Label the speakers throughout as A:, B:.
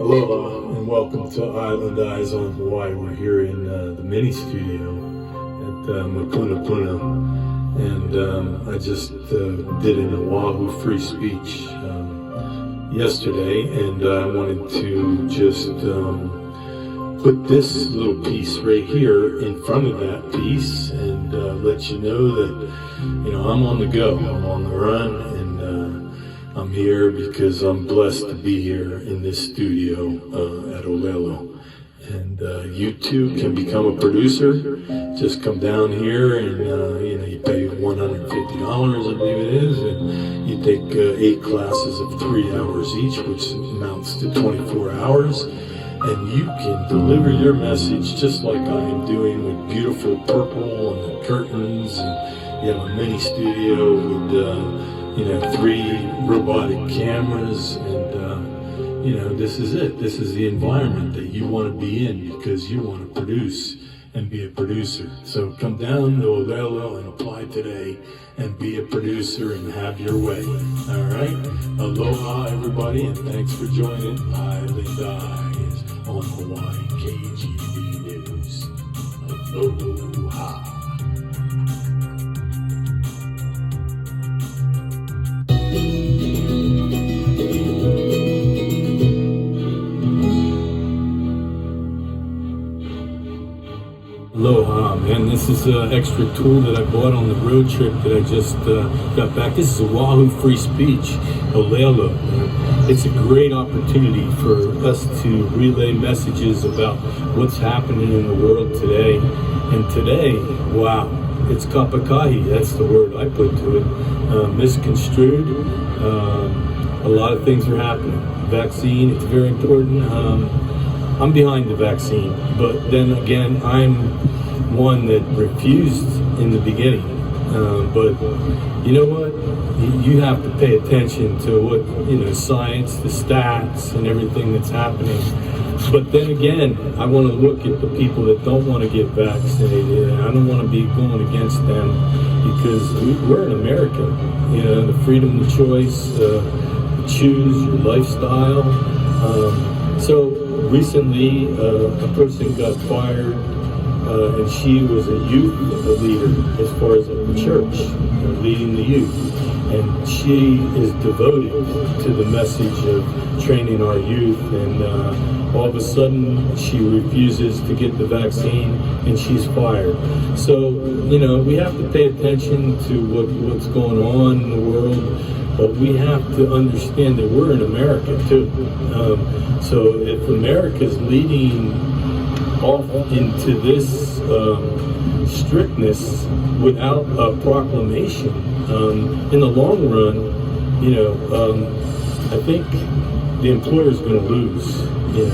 A: Aloha and welcome to Island Eyes on Hawaii. We're here in the mini studio at Mapuna Puna, and I just did an Oahu free speech yesterday, and I wanted to just put this little piece right here in front of that piece and let you know that I'm on the go, I'm on the run, and I'm here because I'm blessed to be here in this studio at Olelo. And you too can become a producer. Just come down here and you pay $150, I believe it is, and you take 8 classes of 3 hours each, which amounts to 24 hours. And you can deliver your message just like I am doing, with beautiful purple and the curtains, and a mini studio with 3 robotic cameras, and this is it. This is the environment that you want to be in because you want to produce and be a producer. So come down to Olelo and apply today and be a producer and have your way. All right? Aloha, everybody, and thanks for joining Island Eyes on Hawaii KGB News. Aloha. Aloha, man. This is an extra tool that I bought on the road trip that I just got back. This is Oahu Free Speech, Olelo. It's a great opportunity for us to relay messages about what's happening in the world today. And today, wow, it's kapakahi. That's the word I put to it. Misconstrued. A lot of things are happening. Vaccine, it's very important. I'm behind the vaccine, but then again, I'm one that refused in the beginning. But you know what? You have to pay attention to what, science, the stats, and everything that's happening. But then again, I want to look at the people that don't want to get vaccinated. I don't want to be going against them because we're in America. The freedom of choice, choose your lifestyle. So recently, a person got fired, and she was a youth leader as far as the church, leading the youth. And she is devoted to the message of training our youth, and all of a sudden she refuses to get the vaccine and she's fired. So, we have to pay attention to what's going on in the world, but we have to understand that we're in America too. So if America's leading off into this strictness without a proclamation, in the long run, I think the employer is going to lose, in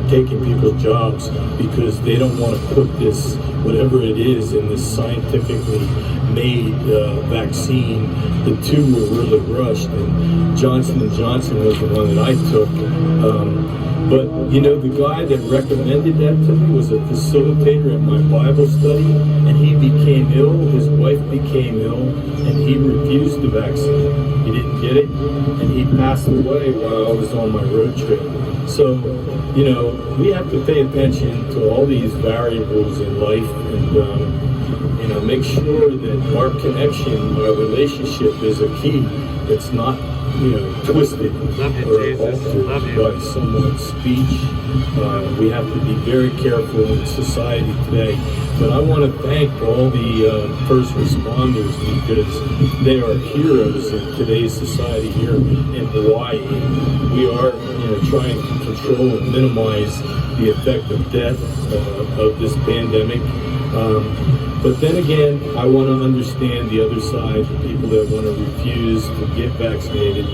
A: taking people's jobs because they don't want to put this, whatever it is, in this scientifically made vaccine. The two were really rushed, and Johnson & Johnson was the one that I took. But the guy that recommended that to me was a facilitator at my Bible study, and he became ill, his wife became ill, and he refused the vaccine. He didn't get it, and he passed away while I was on my road trip. So, we have to pay attention to all these variables in life, and make sure that our connection, our relationship is a key. It's not twisted or altered by someone's speech. We have to be very careful in society today. But I want to thank all the first responders because they are heroes in today's society here in Hawaii. We are trying to control and minimize the effect of death of this pandemic. But then again, I want to understand the other side, the people that want to refuse to get vaccinated.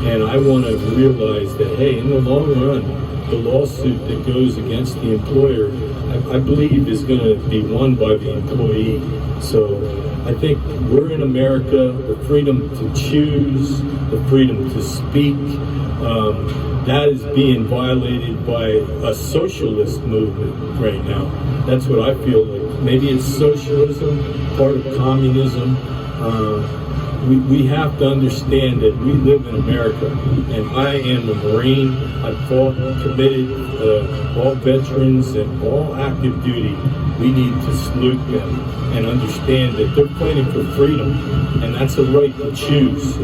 A: And I want to realize that, hey, in the long run, the lawsuit that goes against the employer, I believe is going to be won by the employee. So I think we're in America, the freedom to choose, the freedom to speak, that is being violated by a socialist movement right now. That's what I feel like. Maybe it's socialism, part of communism. we have to understand that we live in America, and I am a Marine. I fought, committed, all veterans and all active duty. We need to salute them and understand that they're fighting for freedom, and that's a right to choose.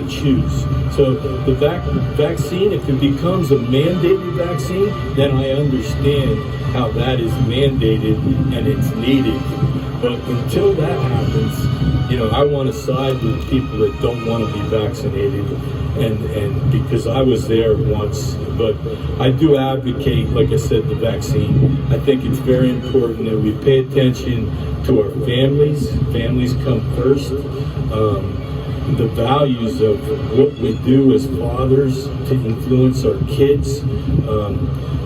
A: So the vaccine, if it becomes a mandated vaccine, then I understand how that is mandated and it's needed. But until that happens, you know, I want to side with people that don't want to be vaccinated, and because I was there once. But I do advocate, like I said, the vaccine. I think it's very important that we pay attention to our families. Families come first. The values of what we do as fathers to influence our kids.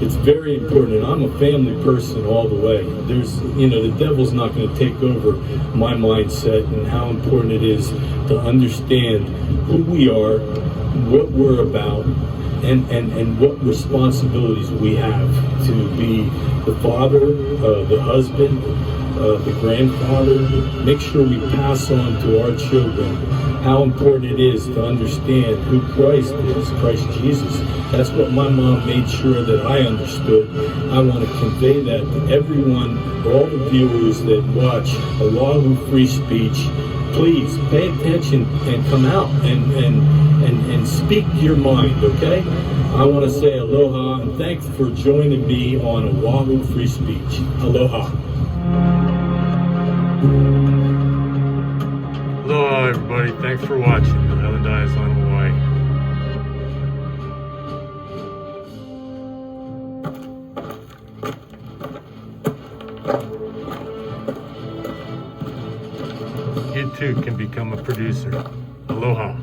A: It's very important, and I'm a family person all the way. The devil's not going to take over my mindset and how important it is to understand who we are, what we're about, and what responsibilities we have to be the father, the husband, the grandfather. Make sure we pass on to our children how important it is to understand who Christ is, Christ Jesus. That's what my mom made sure that I understood. I want to convey that to everyone, all the viewers that watch Oahu Free Speech. Please pay attention and come out and speak your mind, okay? I want to say aloha and thanks for joining me on Oahu Free Speech. Aloha. Aloha, everybody. Thanks for watching. Island Eyes on Hawaii. You too can become a producer. Aloha.